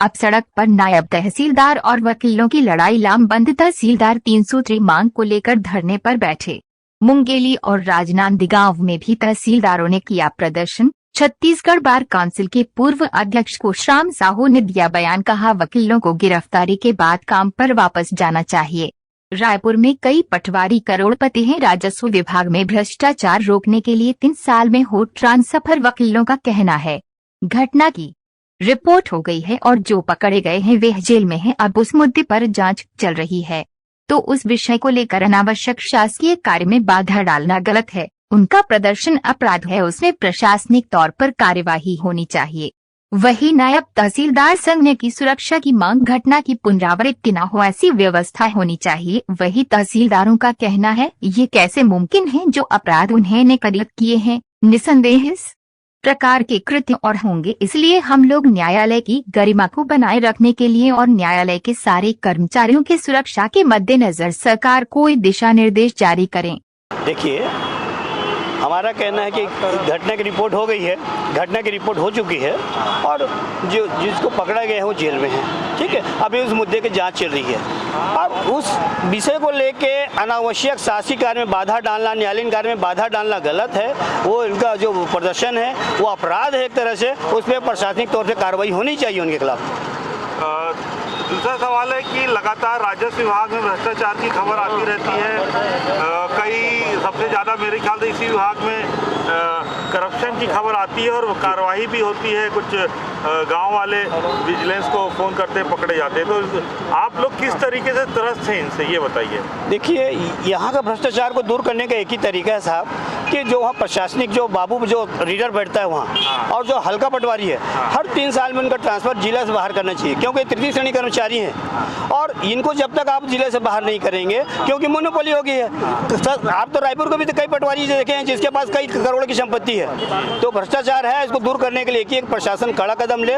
अब सड़क पर नायब तहसीलदार और वकीलों की लड़ाई लामबंद। तहसीलदार 3 सूत्री मांग को लेकर धरने पर बैठे। मुंगेली और राजनांदगांव में भी तहसीलदारों ने किया प्रदर्शन। छत्तीसगढ़ बार काउंसिल के पूर्व अध्यक्ष घुश्राम साहू ने दिया बयान, कहा वकीलों को गिरफ्तारी के बाद काम पर वापस जाना चाहिए। रायपुर में कई पटवारी करोड़पति हैं। राजस्व विभाग में भ्रष्टाचार रोकने के लिए 3 साल में हो ट्रांसफर, वकीलों का कहना है। घटना की रिपोर्ट हो गई है और जो पकड़े गए हैं वे जेल में हैं। अब उस मुद्दे पर जांच चल रही है, तो उस विषय को लेकर अनावश्यक शासकीय कार्य में बाधा डालना गलत है। उनका प्रदर्शन अपराध है, उसमें प्रशासनिक तौर पर कार्यवाही होनी चाहिए। वही नायब तहसीलदार संघ ने की सुरक्षा की मांग, घटना की पुनरावृत्ति न हो ऐसी व्यवस्था होनी चाहिए। वही तहसीलदारों का कहना है, ये कैसे मुमकिन है जो अपराध उन्होंने कथित किए हैं निसंदेह इस प्रकार के कृत्य और होंगे। इसलिए हम लोग न्यायालय की गरिमा को बनाए रखने के लिए और न्यायालय के सारे कर्मचारियों की सुरक्षा के मद्देनजर सरकार कोई दिशा निर्देश जारी करें। देखिए, हमारा कहना है कि घटना की रिपोर्ट हो गई है, घटना की रिपोर्ट हो चुकी है और जो जिसको पकड़ा गया है वो जेल में है। ठीक है, अभी उस मुद्दे की जांच चल रही है। अब उस विषय को लेके अनावश्यक शासकीय कार्य में बाधा डालना, न्यायालयीन कार्य में बाधा डालना गलत है। वो इनका जो प्रदर्शन है वो अपराध है एक तरह से, उस पर प्रशासनिक तौर से कार्रवाई होनी चाहिए उनके खिलाफ। दूसरा सवाल है कि लगातार राजस्व विभाग में भ्रष्टाचार की खबर आती रहती है। कई सबसे ज़्यादा मेरे ख्याल से इसी विभाग में करप्शन की खबर आती है और कार्रवाई भी होती है। कुछ गांव वाले विजिलेंस को फ़ोन करते पकड़े जाते हैं। तो आप लोग किस तरीके से त्रस्त हैं इनसे, ये बताइए। देखिए, यहाँ का भ्रष्टाचार को दूर करने का एक ही तरीका है साहब कि जो वहाँ प्रशासनिक जो बाबू जो रीडर बैठता है वहाँ और जो हल्का पटवारी है, हर 3 साल में उनका ट्रांसफर जिला से बाहर करना चाहिए, क्योंकि तृतीय श्रेणी कर्मचारी हैं और इनको जब तक आप जिले से बाहर नहीं करेंगे, क्योंकि मोनोपोली हो गई है। तो सर, आप तो रायपुर को भी तो कई पटवारी देखे हैं जिसके पास कई करोड़ की संपत्ति है। तो भ्रष्टाचार है, इसको दूर करने के लिए एक प्रशासन कड़ा कदम ले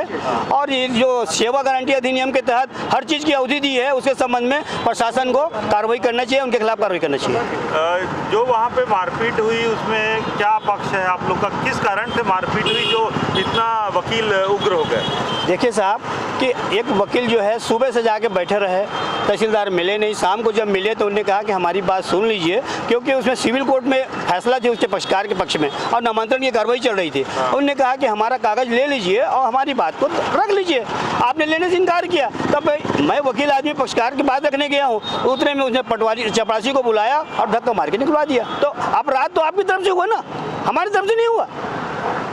और ये जो सेवा गारंटी अधिनियम के तहत हर चीज़ की अवधि दी है उसके संबंध में प्रशासन को कार्रवाई करना चाहिए, उनके खिलाफ कार्रवाई करना चाहिए। जो वहाँ पे मारपीट हुई उसमें क्या पक्ष है आप लोग का, किस कारण से मारपीट हुई जो इतना वकील उग्र हो गए? देखिए साहब कि एक वकील जो है सुबह से जाके बैठे रहे, तहसीलदार मिले नहीं, शाम को जब मिले तो उन्होंने कहा कि हमारी बात सुन लीजिए, क्योंकि उसमें सिविल कोर्ट में फैसला थे उसके पक्षकार के पक्ष में और नामांतरण की कार्रवाई चल रही थी। उन्होंने कहा कि हमारा कागज ले लीजिए और हमारी बात को रख लीजिए। आपने लेने से इनकार किया, तब मैं वकील आदमी पक्षकार की बात रखने गया हूँ, उतने में उसने पटवारी चपरासी को बुलाया और धक्का मार के निकलवा दिया। तो अपराध तो आपकी तरफ से हुआ ना, हमारी तरफ से नहीं हुआ।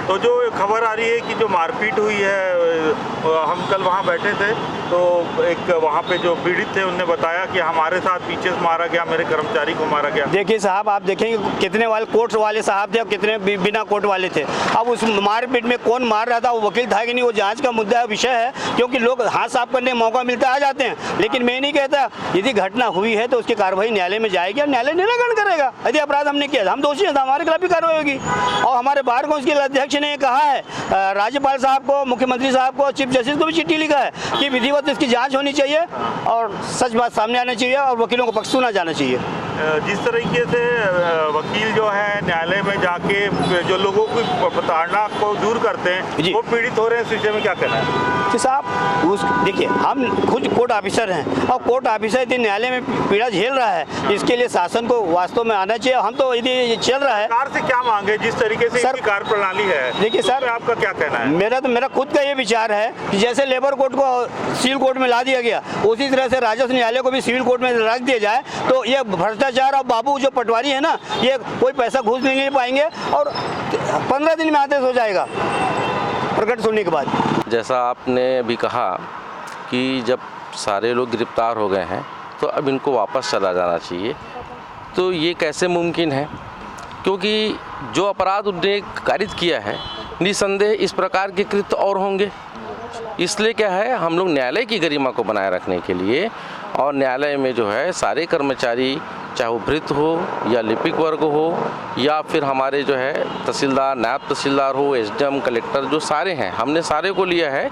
तो जो खबर आ रही है कि जो मारपीट हुई है, हम कल वहाँ बैठे थे तो एक वहाँ पे जो पीड़ित थे उन्होंने बताया कि हमारे साथ पीछे से मारा गया, मेरे कर्मचारी को मारा गया। देखिए साहब, आप देखेंगे कितने वाले कोर्ट वाले साहब थे और कितने बिना कोर्ट वाले थे। अब उस मारपीट में कौन मार रहा था, वो वकील था कि नहीं, वो जांच का मुद्दा विषय है, क्योंकि लोग हाथ साफ करने का मौका मिलता आ जाते हैं। लेकिन मैं नहीं कहता, यदि घटना हुई है तो उसकी कार्रवाई न्यायालय में जाएगी और न्यायालय निराकरण करेगा। यदि अपराध हमने किया, हम दोषी हैं, हमारे खिलाफ भी कार्रवाई होगी। और हमारे बार काउंसिल के अध्यक्ष ने कहा है, राज्यपाल साहब को, मुख्यमंत्री साहब को, चीफ जस्टिस को भी चिट्ठी लिखा है कि विधिवत इसकी जांच होनी चाहिए और सच बात सामने आना चाहिए और वकीलों को पक्ष सुना जाना चाहिए। जिस तरीके से वकील जो है न्यायालय में जाके जो लोगों की प्रताड़ना को दूर करते हैं, वो पीड़ित हो रहे हैं, इस विषय में क्या कहना है? कि साहब उस देखिए, हम खुद कोर्ट ऑफिसर हैं और कोर्ट ऑफिसर यदि न्यायालय में पीड़ा झेल रहा है, इसके लिए शासन को वास्तव में आना चाहिए। हम तो यदि चल रहा है, सरकार से क्या मांगे जिस तरीके से इनकी कार्य प्रणाली है? देखिए सर, आपका क्या कहना है? मेरा खुद का ये विचार है कि जैसे लेबर कोर्ट को सिविल कोर्ट में ला दिया गया, उसी तरह से राजस्व न्यायालय को भी सिविल कोर्ट में रख दिया जाए, तो ये भ्रष्टाचार और बाबू जो पटवारी है ना, ये कोई पैसा घूस नहीं ले पाएंगे और 15 दिन में आदेश हो जाएगा प्रकट सुनने के बाद। जैसा आपने भी कहा कि जब सारे लोग गिरफ्तार हो गए हैं तो अब इनको वापस चला जाना चाहिए, तो ये कैसे मुमकिन है? क्योंकि जो अपराध उन्होंने कारित किया है, निसंदेह इस प्रकार के कृत्य और होंगे। इसलिए क्या है, हम लोग न्यायालय की गरिमा को बनाए रखने के लिए और न्यायालय में जो है सारे कर्मचारी, चाहे वो भृत्य हो या लिपिक वर्ग हो या फिर हमारे जो है तहसीलदार, नायब तहसीलदार हो, एसडीएम, कलेक्टर, जो सारे हैं, हमने सारे को लिया है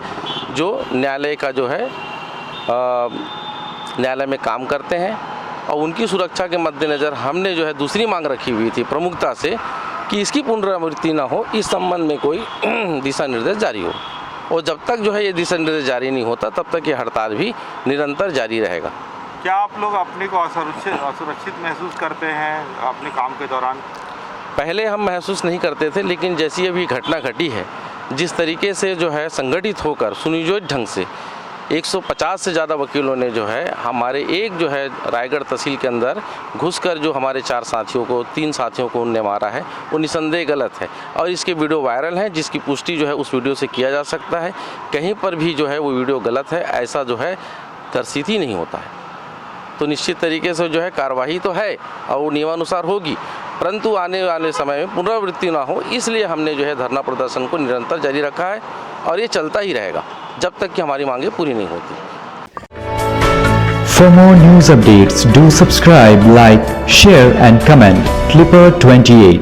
जो न्यायालय का जो है न्यायालय में काम करते हैं और उनकी सुरक्षा के मद्देनज़र हमने जो है दूसरी मांग रखी हुई थी प्रमुखता से कि इसकी पुनरावृत्ति ना हो, इस संबंध में कोई दिशा निर्देश जारी हो। और जब तक जो है ये दिशा निर्देश जारी नहीं होता तब तक ये हड़ताल भी निरंतर जारी रहेगा। क्या आप लोग अपने को असुरक्षित महसूस करते हैं अपने काम के दौरान? पहले हम महसूस नहीं करते थे, लेकिन जैसी अभी घटना घटी है, जिस तरीके से जो है संगठित होकर सुनियोजित ढंग से 150 से ज़्यादा वकीलों ने जो है हमारे एक जो है रायगढ़ तहसील के अंदर घुसकर जो हमारे 3 साथियों को उनने मारा है, वो निसंदेह गलत है। और इसके वीडियो वायरल हैं, जिसकी पुष्टि जो है उस वीडियो से किया जा सकता है। कहीं पर भी जो है वो वीडियो गलत है ऐसा जो है दर्शित ही नहीं होता है। तो निश्चित तरीके से जो है कार्रवाई तो है और वो नियमानुसार होगी, परंतु आने वाले समय में पुनरावृत्ति ना हो, इसलिए हमने जो है धरना प्रदर्शन को निरंतर जारी रखा है और ये चलता ही रहेगा जब तक कि हमारी मांगें पूरी नहीं होती। For more news updates, do subscribe, like, share and comment. Clipper 28